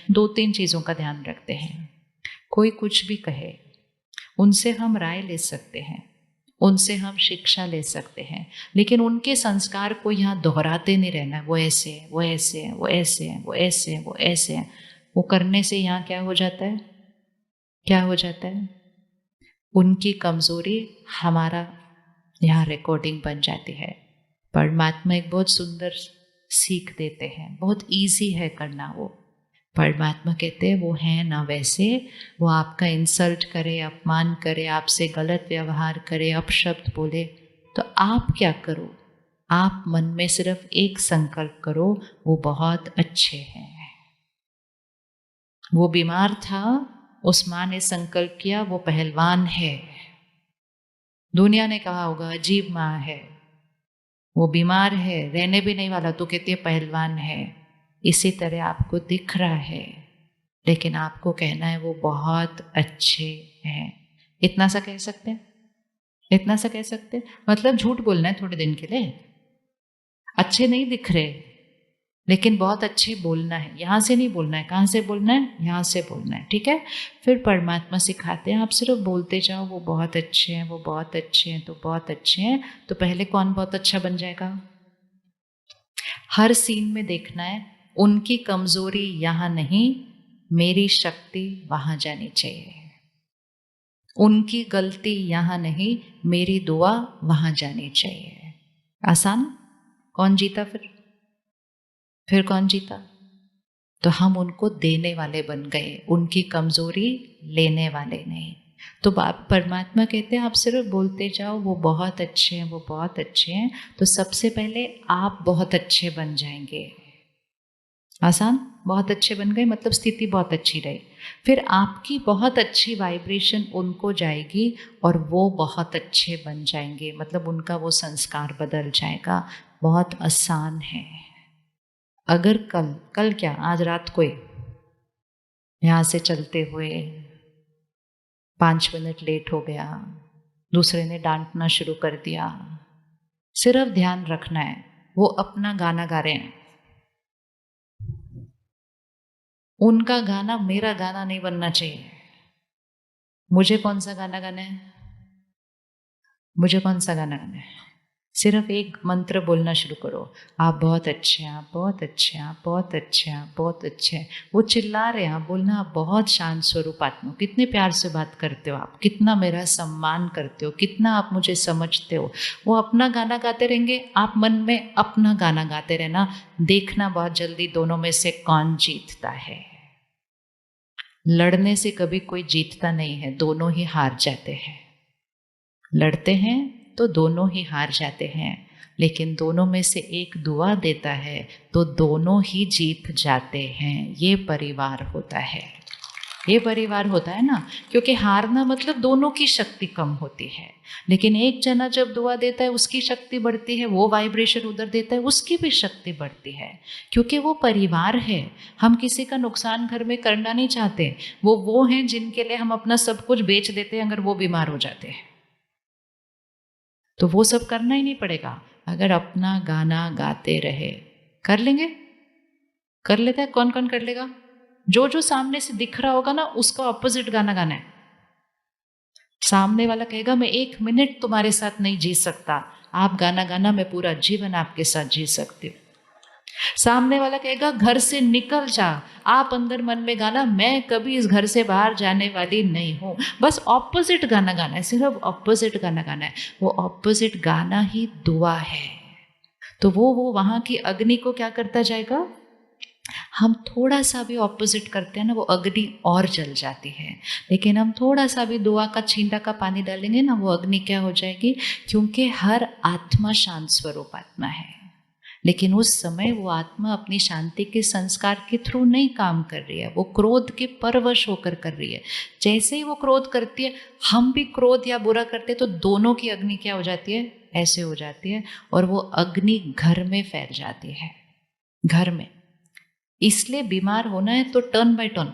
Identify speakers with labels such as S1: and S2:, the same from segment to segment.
S1: दो तीन चीज़ों का ध्यान रखते हैं। कोई कुछ भी कहे, उनसे हम राय ले सकते हैं, उनसे हम शिक्षा ले सकते हैं, लेकिन उनके संस्कार को यहाँ दोहराते नहीं रहना। वो ऐसे है, वो ऐसे है, वो ऐसे है, वो ऐसे है, वो ऐसे है। वो करने से यहाँ क्या हो जाता है, क्या हो जाता है, उनकी कमजोरी हमारा यहाँ रिकॉर्डिंग बन जाती है। परमात्मा एक बहुत सुंदर सीख देते हैं, बहुत इजी है करना। वो परमात्मा कहते हैं वो है ना वैसे, वो आपका इंसल्ट करे, अपमान करे, आपसे गलत व्यवहार करे, अपशब्द बोले, तो आप क्या करो, आप मन में सिर्फ एक संकल्प करो, वो बहुत अच्छे हैं। वो बीमार था, उस माँ ने संकल्प किया वो पहलवान है। दुनिया ने कहा होगा अजीब माँ है, वो बीमार है, रहने भी नहीं वाला, तो कहती है पहलवान है। इसी तरह आपको दिख रहा है, लेकिन आपको कहना है वो बहुत अच्छे हैं। इतना सा कह सकते हैं, इतना सा कह सकते हैं। मतलब झूठ बोलना है थोड़े दिन के लिए, अच्छे नहीं दिख रहे, लेकिन बहुत अच्छे बोलना है। यहाँ से नहीं बोलना है, कहाँ से बोलना है, यहाँ से बोलना है, ठीक है। फिर परमात्मा सिखाते हैं आप सिर्फ बोलते जाओ वो बहुत अच्छे हैं, वो बहुत अच्छे हैं, तो बहुत अच्छे हैं। तो पहले कौन बहुत अच्छा बन जाएगा? हर सीन में देखना है उनकी कमजोरी यहाँ नहीं, मेरी शक्ति वहाँ जानी चाहिए। उनकी गलती यहाँ नहीं, मेरी दुआ वहाँ जानी चाहिए। आसान? कौन जीता फिर कौन जीता? तो हम उनको देने वाले बन गए, उनकी कमजोरी लेने वाले नहीं। तो परमात्मा कहते हैं आप सिर्फ बोलते जाओ वो बहुत अच्छे हैं, वो बहुत अच्छे हैं। तो सबसे पहले आप बहुत अच्छे बन जाएंगे। आसान? बहुत अच्छे बन गए मतलब स्थिति बहुत अच्छी रही। फिर आपकी बहुत अच्छी वाइब्रेशन उनको जाएगी और वो बहुत अच्छे बन जाएंगे, मतलब उनका वो संस्कार बदल जाएगा। बहुत आसान है। अगर कल क्या, आज रात को यहाँ से चलते हुए 5 मिनट लेट हो गया, दूसरे ने डांटना शुरू कर दिया, सिर्फ ध्यान रखना है वो अपना गाना गा रहे हैं, उनका गाना मेरा गाना नहीं बनना चाहिए। मुझे कौन सा गाना गाना है, मुझे कौन सा गाना गाना है? सिर्फ एक मंत्र बोलना शुरू करो, आप बहुत अच्छे हैं, आप बहुत अच्छे हैं, आप बहुत अच्छे हैं, आप बहुत अच्छे हैं। वो चिल्ला रहे हैं, आप बोलना आप बहुत शांत स्वरूप आत्मा, कितने प्यार से बात करते हो आप, कितना मेरा सम्मान करते हो, कितना आप मुझे समझते हो। वो अपना गाना गाते रहेंगे, आप मन में अपना गाना गाते रहना। देखना बहुत जल्दी दोनों में से कौन जीतता है। लड़ने से कभी कोई जीतता नहीं है, दोनों ही हार जाते हैं। लड़ते हैं तो दोनों ही हार जाते हैं, लेकिन दोनों में से एक दुआ देता है तो दोनों ही जीत जाते हैं। ये परिवार होता है, ये परिवार होता है ना। क्योंकि हारना मतलब दोनों की शक्ति कम होती है, लेकिन एक जना जब दुआ देता है उसकी शक्ति बढ़ती है, वो वाइब्रेशन उधर देता है उसकी भी शक्ति बढ़ती है। क्योंकि वो परिवार है, हम किसी का नुकसान घर में करना नहीं चाहते। वो हैं जिनके लिए हम अपना सब कुछ बेच देते हैं अगर वो बीमार हो जाते हैं, तो वो सब करना ही नहीं पड़ेगा। अगर अपना गाना गाते रहे, कर लेंगे, कर लेता है। कौन कौन कर लेगा? जो जो सामने से दिख रहा होगा ना उसका ऑपोजिट गाना गाना है। सामने वाला कहेगा मैं 1 मिनट तुम्हारे साथ नहीं जी सकता, आप गाना गाना मैं पूरा जीवन आपके साथ जी सकती हूँ। सामने वाला कहेगा घर से निकल जा, आप अंदर मन में गाना मैं कभी इस घर से बाहर जाने वाली नहीं हूं। बस ऑपोजिट गाना गाना है, सिर्फ ऑपोजिट गाना गाना है। वो ऑपोजिट गाना ही दुआ है। तो वो वहां की अग्नि को क्या करता जाएगा, हम थोड़ा सा भी ऑपोजिट करते हैं ना वो अग्नि और जल जाती है। लेकिन हम थोड़ा सा भी दुआ का छींटा का पानी डालेंगे ना वो अग्नि क्या हो जाएगी, क्योंकि हर आत्मा शांत स्वरूप आत्मा है। लेकिन उस समय वो आत्मा अपनी शांति के संस्कार के थ्रू नहीं काम कर रही है, वो क्रोध के परवश होकर कर रही है। जैसे ही वो क्रोध करती है, हम भी क्रोध या बुरा करते हैं, तो दोनों की अग्नि क्या हो जाती है, ऐसे हो जाती है, और वो अग्नि घर में फैल जाती है, घर में। इसलिए बीमार होना है तो टर्न बाय टर्न,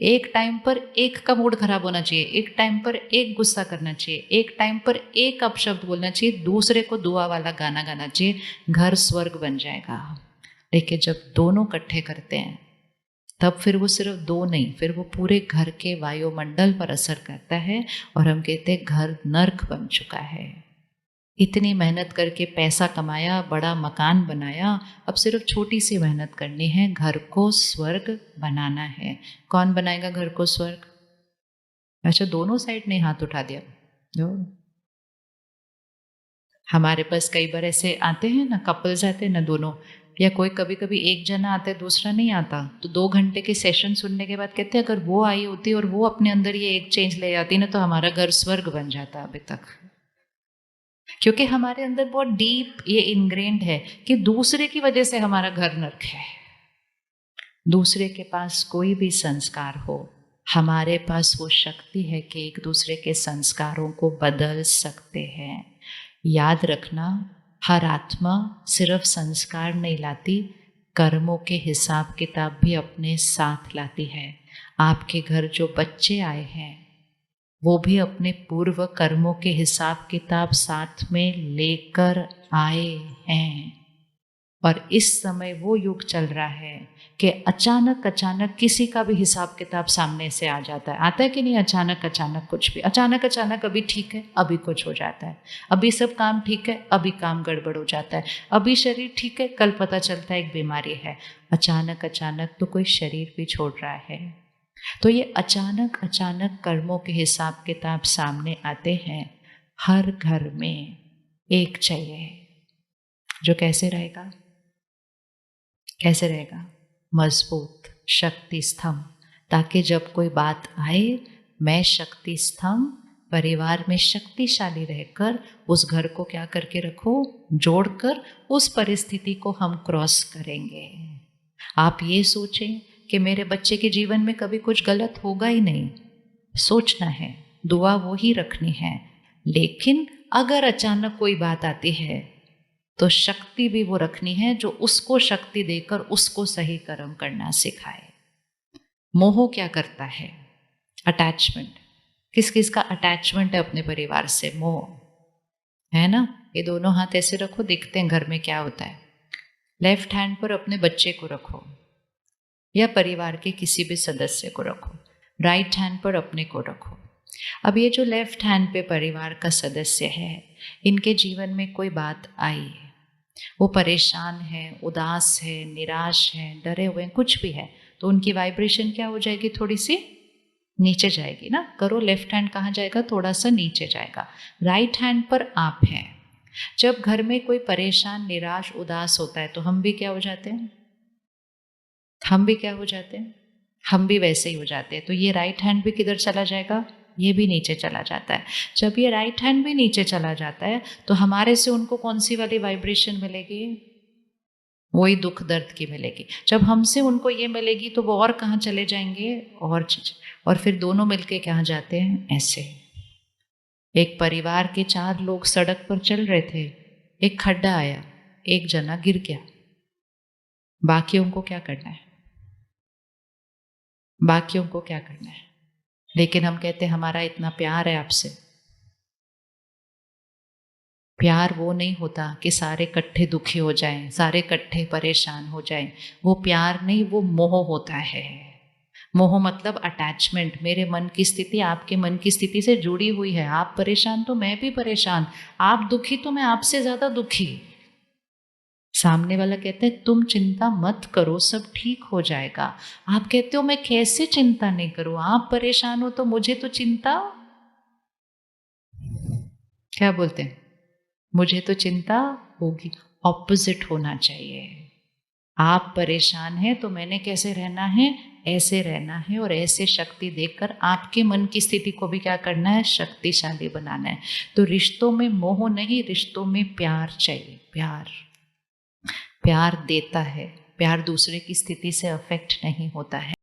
S1: एक टाइम पर एक का मूड खराब होना चाहिए, एक टाइम पर एक गुस्सा करना चाहिए, एक टाइम पर एक अपशब्द बोलना चाहिए, दूसरे को दुआ वाला गाना गाना चाहिए, घर स्वर्ग बन जाएगा। लेकिन जब दोनों इकट्ठे करते हैं तब फिर वो सिर्फ दो नहीं, फिर वो पूरे घर के वायुमंडल पर असर करता है और हम कहते हैं घर नर्क बन चुका है। इतनी मेहनत करके पैसा कमाया, बड़ा मकान बनाया, अब सिर्फ छोटी सी मेहनत करनी है, घर को स्वर्ग बनाना है। कौन बनाएगा घर को स्वर्ग? अच्छा, दोनों साइड ने हाथ उठा दिया। जो हमारे पास कई बार ऐसे आते हैं ना, कपल्स आते हैं ना दोनों, या कोई कभी कभी एक जना आता है दूसरा नहीं आता, तो 2 घंटे के सेशन सुनने के बाद कहते हैं अगर वो आई होती और वो अपने अंदर ये एक चेंज ले आती ना, तो हमारा घर स्वर्ग बन जाता अभी तक। क्योंकि हमारे अंदर बहुत डीप ये इनग्रेन्ड है कि दूसरे की वजह से हमारा घर नर्क है। दूसरे के पास कोई भी संस्कार हो, हमारे पास वो शक्ति है कि एक दूसरे के संस्कारों को बदल सकते हैं। याद रखना, हर आत्मा सिर्फ संस्कार नहीं लाती, कर्मों के हिसाब किताब भी अपने साथ लाती है। आपके घर जो बच्चे आए हैं वो भी अपने पूर्व कर्मों के हिसाब किताब साथ में लेकर आए हैं। और इस समय वो युग चल रहा है कि अचानक अचानक किसी का भी हिसाब किताब सामने से आ जाता है। आता है कि नहीं? अचानक अचानक कुछ भी, अचानक अचानक अभी ठीक है, अभी कुछ हो जाता है, अभी सब काम ठीक है, अभी काम गड़बड़ हो जाता है, अभी शरीर ठीक है, कल पता चलता है एक बीमारी है। अचानक अचानक तो कोई शरीर भी छोड़ रहा है। तो ये अचानक अचानक कर्मों के हिसाब किताब सामने आते हैं। हर घर में एक चाहिए जो कैसे रहेगा, कैसे रहेगा? मजबूत शक्ति स्तंभ, ताकि जब कोई बात आए, मैं शक्ति स्तंभ परिवार में शक्तिशाली रहकर उस घर को क्या करके रखो, जोड़कर उस परिस्थिति को हम क्रॉस करेंगे। आप ये सोचें कि मेरे बच्चे के जीवन में कभी कुछ गलत होगा ही नहीं, सोचना है, दुआ वो ही रखनी है। लेकिन अगर अचानक कोई बात आती है तो शक्ति भी वो रखनी है जो उसको शक्ति देकर उसको सही कर्म करना सिखाए। मोह क्या करता है? अटैचमेंट। किस किस का अटैचमेंट है अपने परिवार से? मोह है ना। ये दोनों हाथ ऐसे रखो, देखते हैं घर में क्या होता है। लेफ्ट हैंड पर अपने बच्चे को रखो या परिवार के किसी भी सदस्य को रखो, राइट हैंड पर अपने को रखो। अब ये जो लेफ्ट हैंड पे परिवार का सदस्य है, इनके जीवन में कोई बात आई है, वो परेशान है, उदास है, निराश है, डरे हुए हैं, कुछ भी है, तो उनकी वाइब्रेशन क्या हो जाएगी? थोड़ी सी नीचे जाएगी ना। करो, लेफ्ट हैंड कहाँ जाएगा? थोड़ा सा नीचे जाएगा। राइट हैंड पर आप हैं। जब घर में कोई परेशान, निराश, उदास होता है तो हम भी क्या हो जाते हैं? हम भी क्या हो जाते हैं? हम भी वैसे ही हो जाते हैं। तो ये राइट हैंड भी किधर चला जाएगा? ये भी नीचे चला जाता है। जब ये राइट हैंड भी नीचे चला जाता है तो हमारे से उनको कौन सी वाली वाइब्रेशन मिलेगी? वही दुख दर्द की मिलेगी। जब हमसे उनको ये मिलेगी तो वो और कहाँ चले जाएंगे? और फिर दोनों मिलके कहाँ जाते हैं? ऐसे। एक परिवार के 4 लोग सड़क पर चल रहे थे, एक खड्डा आया, एक जना गिर गया, बाकियों को क्या करना है? बाकियों को क्या करना है? लेकिन हम कहते हैं हमारा इतना प्यार है आपसे। प्यार वो नहीं होता कि सारे इकट्ठे दुखी हो जाएं, सारे इकट्ठे परेशान हो जाएं। वो प्यार नहीं, वो मोह होता है। मोह मतलब अटैचमेंट। मेरे मन की स्थिति आपके मन की स्थिति से जुड़ी हुई है। आप परेशान तो मैं भी परेशान, आप दुखी तो मैं आपसे ज्यादा दुखी। सामने वाला कहता है तुम चिंता मत करो, सब ठीक हो जाएगा। आप कहते हो मैं कैसे चिंता नहीं करूं, आप परेशान हो तो मुझे तो चिंता, क्या बोलते हैं, मुझे तो चिंता होगी। ऑपोजिट होना चाहिए। आप परेशान हैं तो मैंने कैसे रहना है? ऐसे रहना है, और ऐसे शक्ति देकर आपके मन की स्थिति को भी क्या करना है? शक्तिशाली बनाना है। तो रिश्तों में मोह नहीं, रिश्तों में प्यार चाहिए। प्यार, प्यार देता है, प्यार दूसरे की स्थिति से अफेक्ट नहीं होता है।